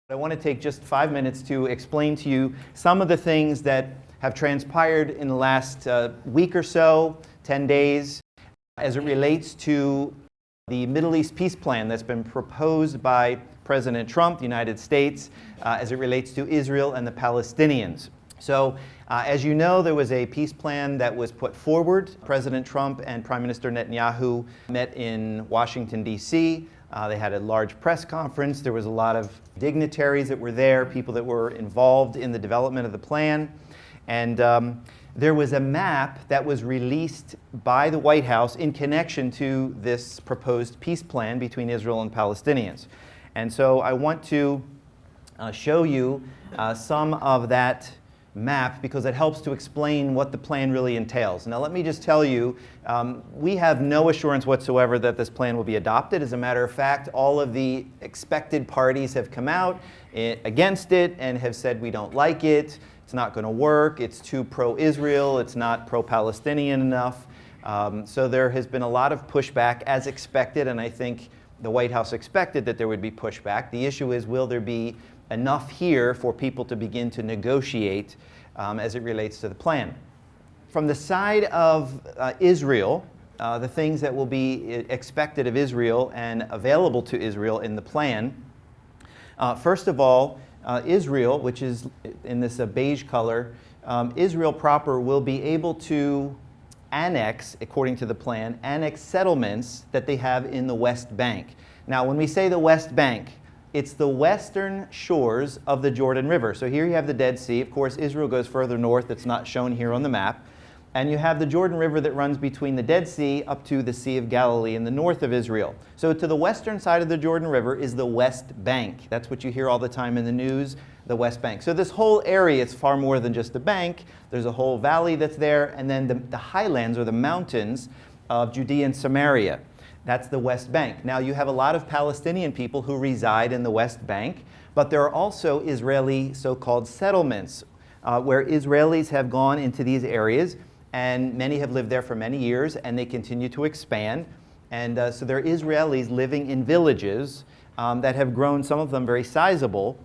I want to take just 5 minutes to explain to you some of the things that have transpired in the last week or so, 10 days, as it relates to the Middle East peace plan that's been proposed by President Trump, the United States, as it relates to Israel and the Palestinians. So, as you know, there was a peace plan that was put forward. President Trump and Prime Minister Netanyahu met in Washington, D.C. They had a large press conference. There was a lot of dignitaries that were there, people that were involved in the development of the plan. And there was a map that was released by the White House in connection to this proposed peace plan between Israel and Palestinians. And so I want to show you some of that map because it helps to explain what the plan really entails. Now let me just tell you, we have no assurance whatsoever that this plan will be adopted. As a matter of fact, all of the expected parties have come out against it and have said we don't like it, it's not going to work, it's too pro-Israel, it's not pro-Palestinian enough. So there has been a lot of pushback as expected, and I think the White House expected that there would be pushback. The issue is, will there be enough here for people to begin to negotiate as it relates to the plan. From the side of Israel, the things that will be expected of Israel and available to Israel in the plan, first of all, Israel, which is in this beige color, Israel proper will be able to annex, according to the plan, annex settlements that they have in the West Bank. Now, when we say the West Bank, it's the western shores of the Jordan River. So here you have the Dead Sea. Of course, Israel goes further north. That's not shown here on the map. And you have the Jordan River that runs between the Dead Sea up to the Sea of Galilee in the north of Israel. So to the western side of the Jordan River is the West Bank. That's what you hear all the time in the news, the West Bank. So this whole area is far more than just a bank. There's a whole valley that's there, and then the highlands or the mountains of Judea and Samaria. That's the West Bank. Now, you have a lot of Palestinian people who reside in the West Bank, but there are also Israeli so-called settlements where Israelis have gone into these areas, and many have lived there for many years, and they continue to expand. And so there are Israelis living in villages that have grown, some of them very sizable,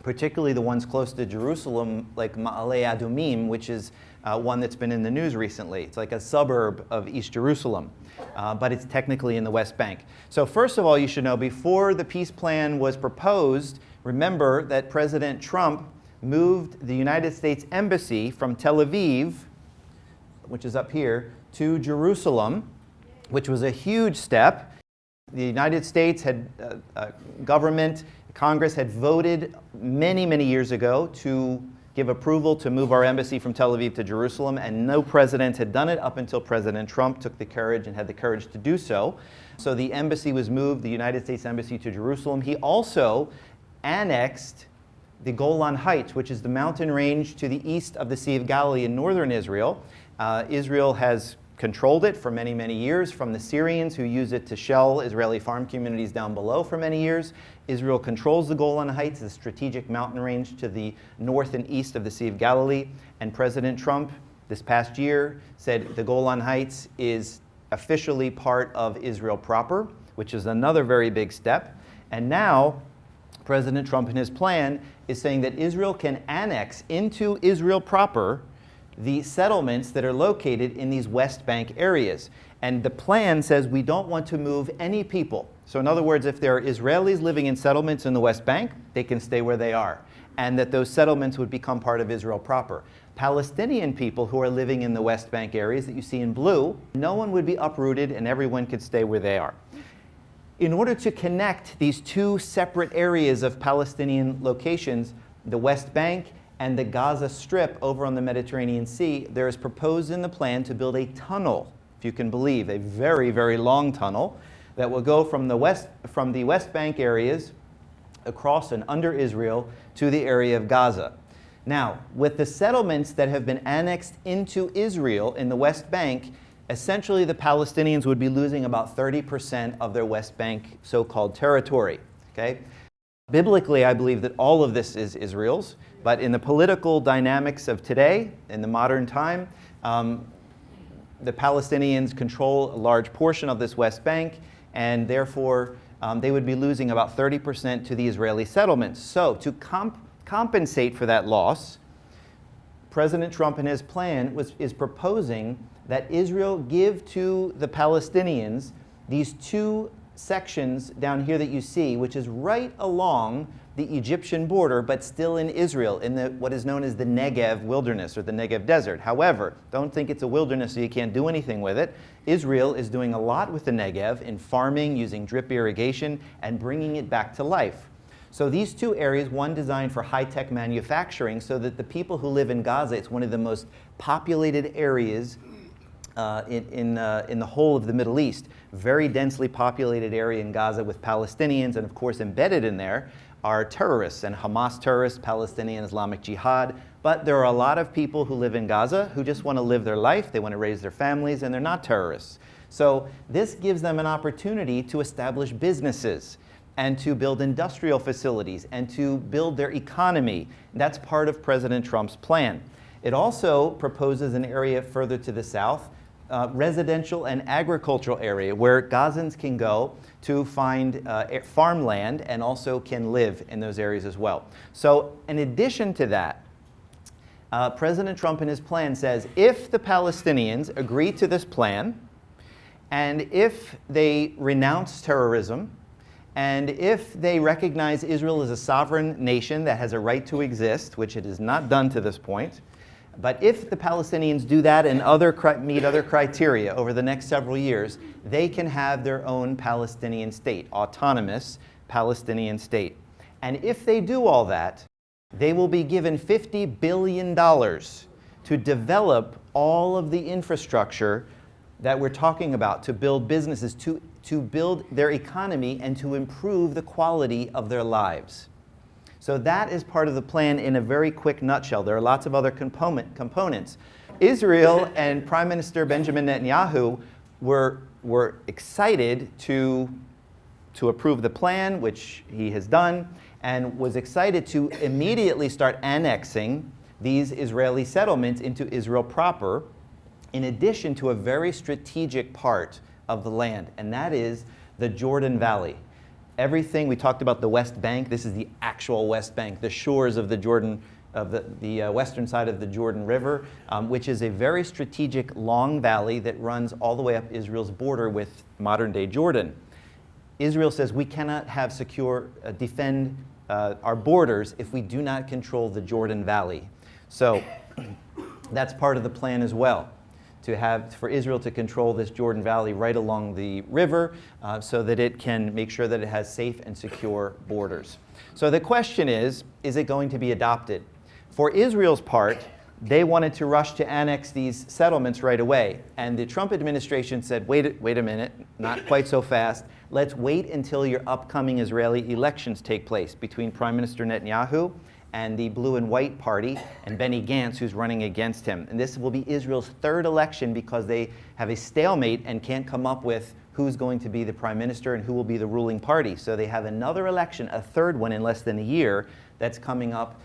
particularly the ones close to Jerusalem, like Ma'ale Adumim, which is one that's been in the news recently. It's like a suburb of East Jerusalem, but it's technically in the West Bank. So first of all, you should know, before the peace plan was proposed, remember that President Trump moved the United States Embassy from Tel Aviv, which is up here, to Jerusalem, which was a huge step. The United States had government, Congress had voted many, many years ago to give approval to move our embassy from Tel Aviv to Jerusalem, and no president had done it up until President Trump took the courage and had the courage to do so. So the embassy was moved, the United States Embassy, to Jerusalem. He also annexed the Golan Heights, which is the mountain range to the east of the Sea of Galilee in northern Israel. Israel has controlled it for many, many years from the Syrians who use it to shell Israeli farm communities down below for many years. Israel controls the Golan Heights, the strategic mountain range to the north and east of the Sea of Galilee. And President Trump this past year said the Golan Heights is officially part of Israel proper, which is another very big step. And now President Trump in his plan is saying that Israel can annex into Israel proper the settlements that are located in these West Bank areas. And the plan says we don't want to move any people. So in other words, if there are Israelis living in settlements in the West Bank, they can stay where they are, and that those settlements would become part of Israel proper. Palestinian people who are living in the West Bank areas that you see in blue, no one would be uprooted and everyone could stay where they are. In order to connect these two separate areas of Palestinian locations, the West Bank and the Gaza Strip over on the Mediterranean Sea, there is proposed in the plan to build a tunnel, if you can believe, a very, very long tunnel that will go from the West Bank areas across and under Israel to the area of Gaza. Now, with the settlements that have been annexed into Israel in the West Bank, essentially the Palestinians would be losing about 30% of their West Bank so-called territory. Okay? Biblically, I believe that all of this is Israel's, but in the political dynamics of today, in the modern time, the Palestinians control a large portion of this West Bank, and therefore they would be losing about 30% to the Israeli settlements. So to compensate for that loss, President Trump in his plan is proposing that Israel give to the Palestinians these two sections down here that you see, which is right along the Egyptian border, but still in Israel, in what is known as the Negev wilderness or the Negev desert. However, don't think it's a wilderness so you can't do anything with it. Israel is doing a lot with the Negev in farming, using drip irrigation, and bringing it back to life. So these two areas, one designed for high-tech manufacturing so that the people who live in Gaza, it's one of the most populated areas in the whole of the Middle East. Very densely populated area in Gaza with Palestinians, and of course embedded in there are terrorists and Hamas terrorists, Palestinian Islamic Jihad. But there are a lot of people who live in Gaza who just want to live their life, they want to raise their families, and they're not terrorists. So this gives them an opportunity to establish businesses and to build industrial facilities and to build their economy. That's part of President Trump's plan. It also proposes an area further to the south, residential and agricultural area where Gazans can go to find farmland and also can live in those areas as well. So in addition to that, President Trump in his plan says if the Palestinians agree to this plan, and if they renounce terrorism, and if they recognize Israel as a sovereign nation that has a right to exist, which it has not done to this point, but if the Palestinians do that and meet other criteria over the next several years, they can have their own Palestinian state, autonomous Palestinian state. And if they do all that, they will be given $50 billion to develop all of the infrastructure that we're talking about, to build businesses, to build their economy, and to improve the quality of their lives. So that is part of the plan in a very quick nutshell. There are lots of other components. Israel and Prime Minister Benjamin Netanyahu were excited to approve the plan, which he has done, and was excited to immediately start annexing these Israeli settlements into Israel proper, in addition to a very strategic part of the land, and that is the Jordan Valley. Everything, we talked about the West Bank, this is the actual West Bank, the shores of the Jordan, of the western side of the Jordan River, which is a very strategic long valley that runs all the way up Israel's border with modern-day Jordan. Israel says we cannot have defend our borders if we do not control the Jordan Valley. So that's part of the plan as well, for Israel to control this Jordan Valley right along the river so that it can make sure that it has safe and secure borders. So the question is it going to be adopted? For Israel's part, they wanted to rush to annex these settlements right away. And the Trump administration said, wait a minute, not quite so fast. Let's wait until your upcoming Israeli elections take place between Prime Minister Netanyahu and the Blue and White Party, and Benny Gantz, who's running against him. And this will be Israel's third election because they have a stalemate and can't come up with who's going to be the prime minister and who will be the ruling party. So they have another election, a third one in less than a year, that's coming up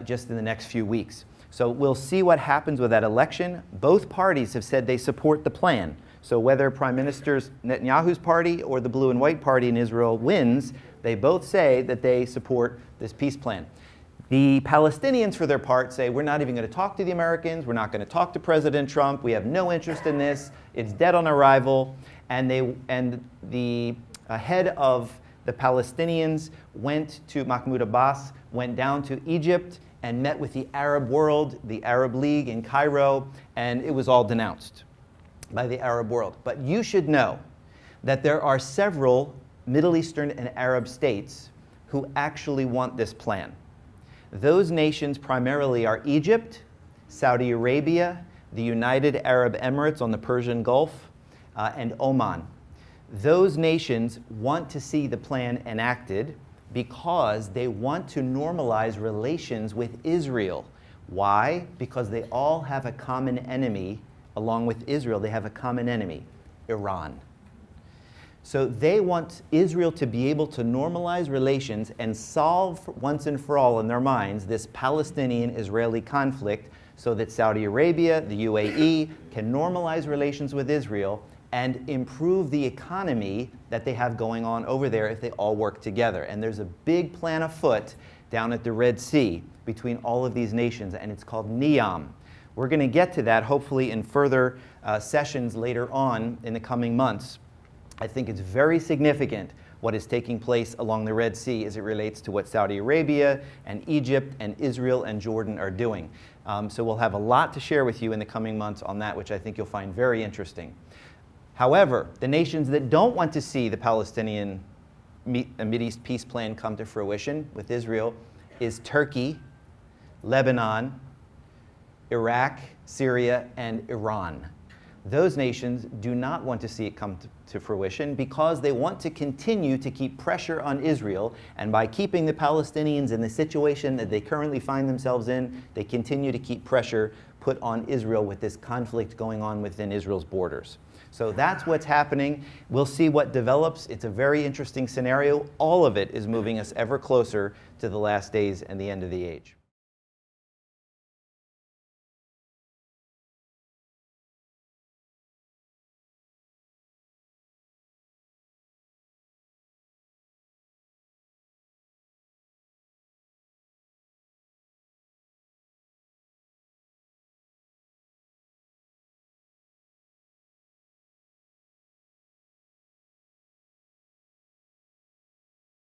just in the next few weeks. So we'll see what happens with that election. Both parties have said they support the plan. So whether Prime Minister Netanyahu's party or the Blue and White Party in Israel wins, they both say that they support this peace plan. The Palestinians, for their part, say, we're not even going to talk to the Americans, we're not going to talk to President Trump, we have no interest in this, it's dead on arrival. And the head of the Palestinians Mahmoud Abbas, went down to Egypt and met with the Arab world, the Arab League in Cairo, and it was all denounced by the Arab world. But you should know that there are several Middle Eastern and Arab states who actually want this plan. Those nations primarily are Egypt, Saudi Arabia, the United Arab Emirates on the Persian Gulf, and Oman. Those nations want to see the plan enacted because they want to normalize relations with Israel. Why? Because they all have a common enemy. Along with Israel, they have a common enemy, Iran. So they want Israel to be able to normalize relations and solve once and for all in their minds this Palestinian-Israeli conflict so that Saudi Arabia, the UAE, can normalize relations with Israel and improve the economy that they have going on over there if they all work together. And there's a big plan afoot down at the Red Sea between all of these nations, and it's called NEOM. We're going to get to that hopefully in further sessions later on in the coming months. I think it's very significant what is taking place along the Red Sea as it relates to what Saudi Arabia and Egypt and Israel and Jordan are doing. So we'll have a lot to share with you in the coming months on that, which I think you'll find very interesting. However, the nations that don't want to see the Palestinian Mideast peace plan come to fruition with Israel is Turkey, Lebanon, Iraq, Syria, and Iran. Those nations do not want to see it come to fruition because they want to continue to keep pressure on Israel, and by keeping the Palestinians in the situation that they currently find themselves in, they continue to keep pressure put on Israel with this conflict going on within Israel's borders. So that's what's happening. We'll see what develops. It's a very interesting scenario. All of it is moving us ever closer to the last days and the end of the age.